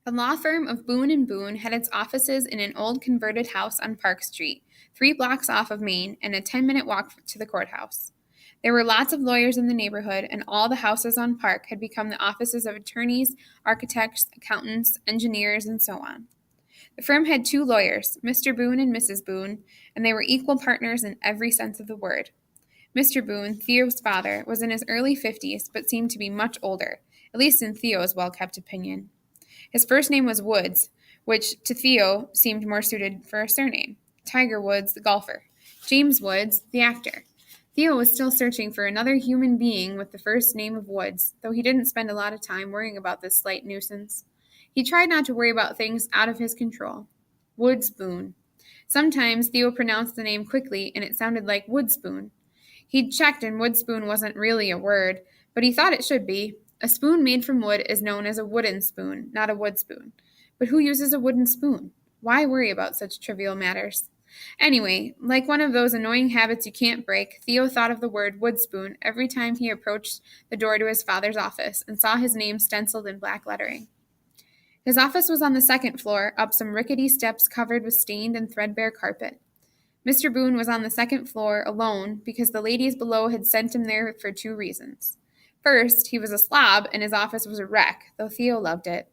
The law firm of Boone and Boone had its offices in an old converted house on Park Street, 3 blocks off of Main, and a 10-minute walk to the courthouse. There were lots of lawyers in the neighborhood, and all the houses on Park had become the offices of attorneys, architects, accountants, engineers, and so on. The firm had 2 lawyers, Mr. Boone and Mrs. Boone, and they were equal partners in every sense of the word. Mr. Boone, Theo's father, was in his early 50s, but seemed to be much older, at least in Theo's well-kept opinion. His first name was Woods, which to Theo seemed more suited for a surname. Tiger Woods, the golfer. James Woods, the actor. Theo was still searching for another human being with the first name of Woods, though he didn't spend a lot of time worrying about this slight nuisance. He tried not to worry about things out of his control. Woods Boone. Sometimes Theo pronounced the name quickly and it sounded like woodspoon. He'd checked and woodspoon wasn't really a word, but he thought it should be. A spoon made from wood is known as a wooden spoon, not a wood spoon. But who uses a wooden spoon? Why worry about such trivial matters? Anyway, like one of those annoying habits you can't break, Theo thought of the word woodspoon every time he approached the door to his father's office and saw his name stenciled in black lettering. His office was on the second floor, up some rickety steps covered with stained and threadbare carpet. Mr. Boone was on the second floor alone because the ladies below had sent him there for 2 reasons. First, he was a slob and his office was a wreck, though Theo loved it.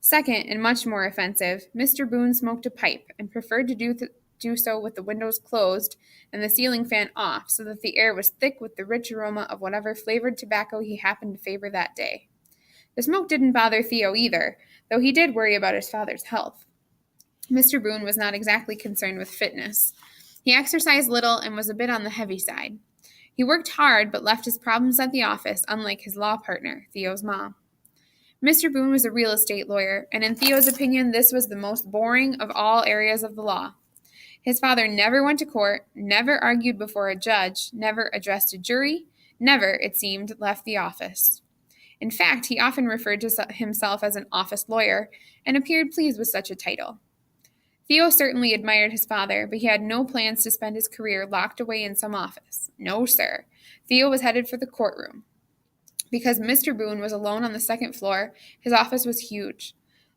Second, and much more offensive, Mr. Boone smoked a pipe and preferred to do so with the windows closed and the ceiling fan off so that the air was thick with the rich aroma of whatever flavored tobacco he happened to favor that day. The smoke didn't bother Theo either, though he did worry about his father's health. Mr. Boone was not exactly concerned with fitness. He exercised little and was a bit on the heavy side. He worked hard but left his problems at the office, unlike his law partner, Theo's mom. Mr. Boone was a real estate lawyer, and in Theo's opinion, this was the most boring of all areas of the law. His father never went to court, never argued before a judge, never addressed a jury, never, it seemed, left the office. In fact, he often referred to himself as an office lawyer and appeared pleased with such a title. Theo certainly admired his father, but he had no plans to spend his career locked away in some office. No, sir. Theo was headed for the courtroom. Because Mr. Boone was alone on the second floor, his office was huge.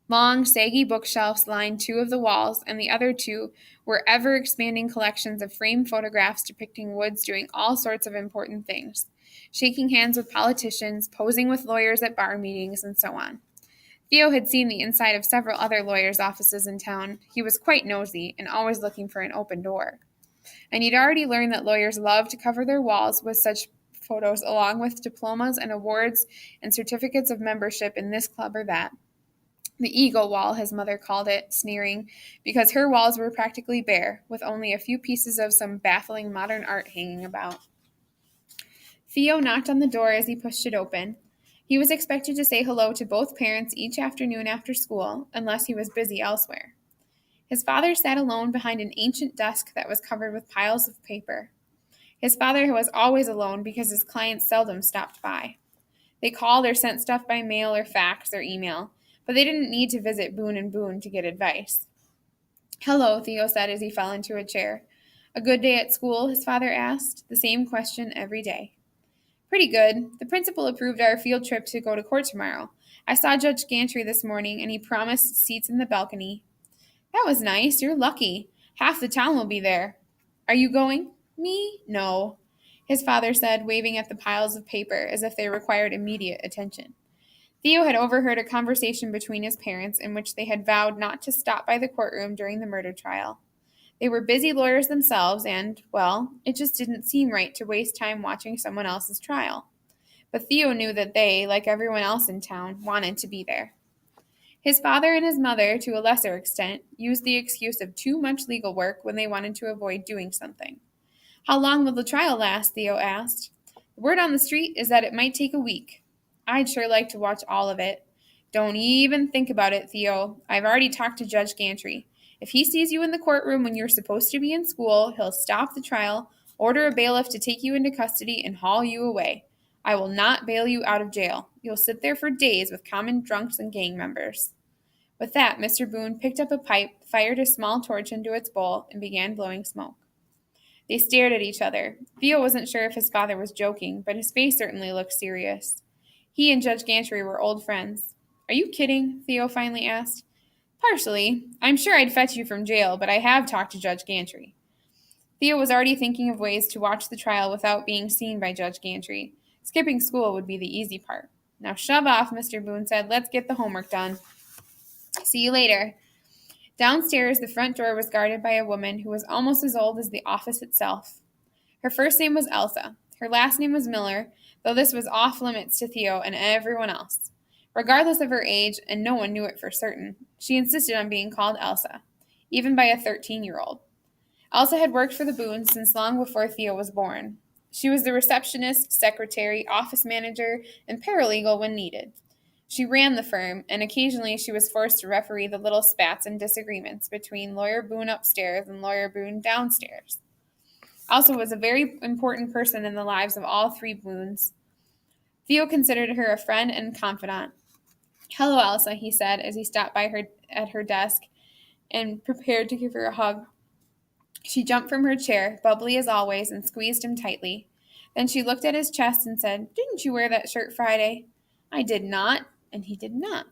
Long, saggy bookshelves lined 2 of the walls, and the other 2 were ever-expanding collections of framed photographs depicting Woods doing all sorts of important things, shaking hands with politicians, posing with lawyers at bar meetings, and so on. Theo had seen the inside of several other lawyers' offices in town. He was quite nosy and always looking for an open door. And he'd already learned that lawyers love to cover their walls with such photos along with diplomas and awards and certificates of membership in this club or that. The eagle wall, his mother called it, sneering, because her walls were practically bare, with only a few pieces of some baffling modern art hanging about. Theo knocked on the door as he pushed it open. He was expected to say hello to both parents each afternoon after school, unless he was busy elsewhere. His father sat alone behind an ancient desk that was covered with piles of paper. His father was always alone because his clients seldom stopped by. They called or sent stuff by mail or fax or email, but they didn't need to visit Boone and Boone to get advice. Hello, Theo said as he fell into a chair. A good day at school, his father asked, the same question every day. Pretty good. The principal approved our field trip to go to court tomorrow. I saw Judge Gantry this morning, and he promised seats in the balcony. That was nice. You're lucky. Half the town will be there. Are you going? Me? No, his father said, waving at the piles of paper as if they required immediate attention. Theo had overheard a conversation between his parents in which they had vowed not to stop by the courtroom during the murder trial. They were busy lawyers themselves and, well, it just didn't seem right to waste time watching someone else's trial. But Theo knew that they, like everyone else in town, wanted to be there. His father and his mother, to a lesser extent, used the excuse of too much legal work when they wanted to avoid doing something. How long will the trial last? Theo asked. The word on the street is that it might take a week. I'd sure like to watch all of it. Don't even think about it, Theo. I've already talked to Judge Gantry. If he sees you in the courtroom when you're supposed to be in school, he'll stop the trial, order a bailiff to take you into custody, and haul you away. I will not bail you out of jail. You'll sit there for days with common drunks and gang members. With that, Mr. Boone picked up a pipe, fired a small torch into its bowl, and began blowing smoke. They stared at each other. Theo wasn't sure if his father was joking, but his face certainly looked serious. He and Judge Gantry were old friends. Are you kidding? Theo finally asked. Partially. I'm sure I'd fetch you from jail, but I have talked to Judge Gantry. Theo was already thinking of ways to watch the trial without being seen by Judge Gantry. Skipping school would be the easy part. Now shove off, Mr. Boone said. Let's get the homework done. See you later. Downstairs, the front door was guarded by a woman who was almost as old as the office itself. Her first name was Elsa. Her last name was Miller, though this was off limits to Theo and everyone else. Regardless of her age, and no one knew it for certain, she insisted on being called Elsa, even by a 13-year-old. Elsa had worked for the Boones since long before Theo was born. She was the receptionist, secretary, office manager, and paralegal when needed. She ran the firm, and occasionally she was forced to referee the little spats and disagreements between Lawyer Boone upstairs and Lawyer Boone downstairs. Elsa was a very important person in the lives of all three Boones. Theo considered her a friend and confidant. Hello, Elsa, he said as he stopped by her at her desk and prepared to give her a hug. She jumped from her chair, bubbly as always, and squeezed him tightly. Then she looked at his chest and said, Didn't you wear that shirt Friday? I did not, and he did not.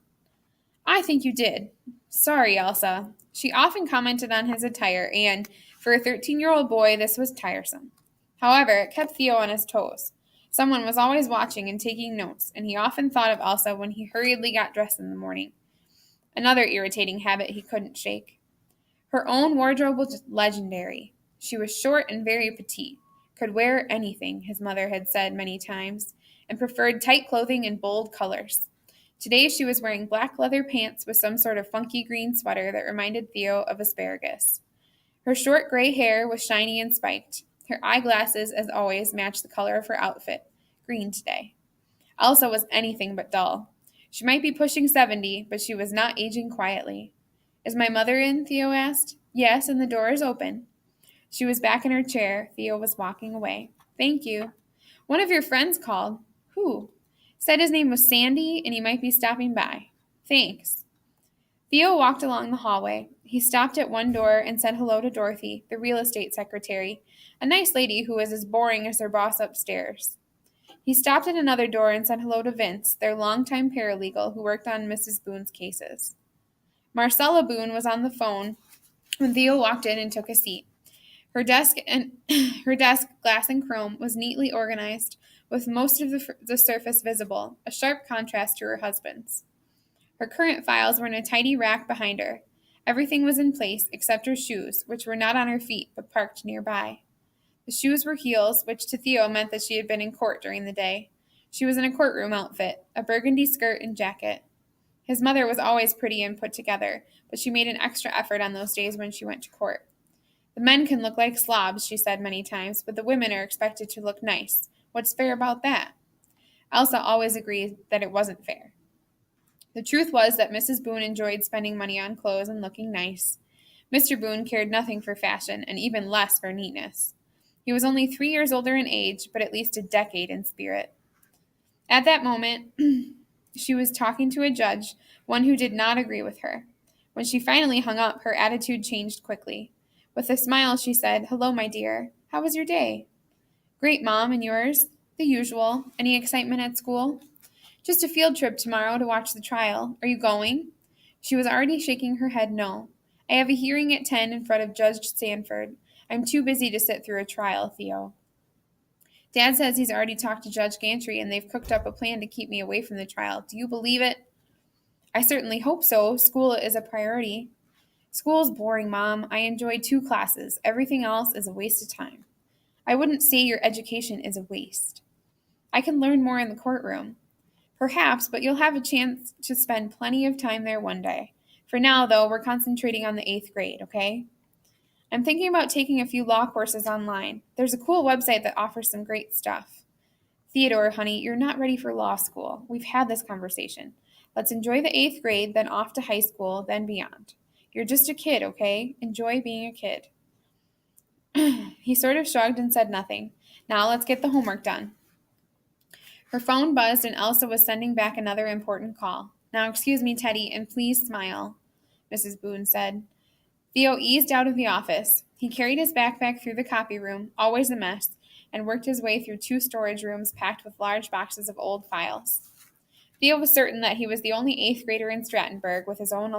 I think you did. Sorry, Elsa. She often commented on his attire, and for a 13-year-old boy, this was tiresome. However, it kept Theo on his toes. Someone was always watching and taking notes, and he often thought of Elsa when he hurriedly got dressed in the morning. Another irritating habit he couldn't shake. Her own wardrobe was legendary. She was short and very petite, could wear anything, his mother had said many times, and preferred tight clothing in bold colors. Today she was wearing black leather pants with some sort of funky green sweater that reminded Theo of asparagus. Her short gray hair was shiny and spiked. Her eyeglasses, as always, matched the color of her outfit, green today. Elsa was anything but dull. She might be pushing 70, but she was not aging quietly. Is my mother in? Theo asked. Yes, and the door is open. She was back in her chair. Theo was walking away. Thank you. One of your friends called. Who? Said his name was Sandy and he might be stopping by. Thanks. Theo walked along the hallway. He stopped at one door and said hello to Dorothy, the real estate secretary, a nice lady who was as boring as their boss upstairs. He stopped at another door and said hello to Vince, their longtime paralegal who worked on Mrs. Boone's cases. Marcella Boone was on the phone when Theo walked in and took a seat. Her desk, glass and chrome, was neatly organized, with most of the surface visible, a sharp contrast to her husband's. Her current files were in a tidy rack behind her. Everything was in place except her shoes, which were not on her feet but parked nearby. The shoes were heels, which to Theo meant that she had been in court during the day. She was in a courtroom outfit, a burgundy skirt and jacket. His mother was always pretty and put together, but she made an extra effort on those days when she went to court. The men can look like slobs, she said many times, but the women are expected to look nice. What's fair about that? Elsa always agreed that it wasn't fair. The truth was that Mrs. Boone enjoyed spending money on clothes and looking nice. Mr. Boone cared nothing for fashion, and even less for neatness. He was only 3 years older in age, but at least a decade in spirit. At that moment, she was talking to a judge, one who did not agree with her. When she finally hung up, her attitude changed quickly. With a smile, she said, Hello, my dear. How was your day? Great, Mom, and yours? The usual. Any excitement at school? Just a field trip tomorrow to watch the trial. Are you going? She was already shaking her head no. I have a hearing at 10 in front of Judge Sanford. I'm too busy to sit through a trial, Theo. Dad says he's already talked to Judge Gantry and they've cooked up a plan to keep me away from the trial. Do you believe it? I certainly hope so. School is a priority. School's boring, Mom. I enjoy 2 classes. Everything else is a waste of time. I wouldn't say your education is a waste. I can learn more in the courtroom. Perhaps, but you'll have a chance to spend plenty of time there one day. For now, though, we're concentrating on the 8th grade, okay? I'm thinking about taking a few law courses online. There's a cool website that offers some great stuff. Theodore, honey, you're not ready for law school. We've had this conversation. Let's enjoy the 8th grade, then off to high school, then beyond. You're just a kid, okay? Enjoy being a kid. He sort of shrugged and said nothing. Now let's get the homework done. Her phone buzzed and Elsa was sending back another important call. Now excuse me, Teddy, and please smile, Mrs. Boone said. Theo eased out of the office. He carried his backpack through the copy room, always a mess, and worked his way through 2 storage rooms packed with large boxes of old files. Theo was certain that he was the only eighth grader in Strattonburg with his own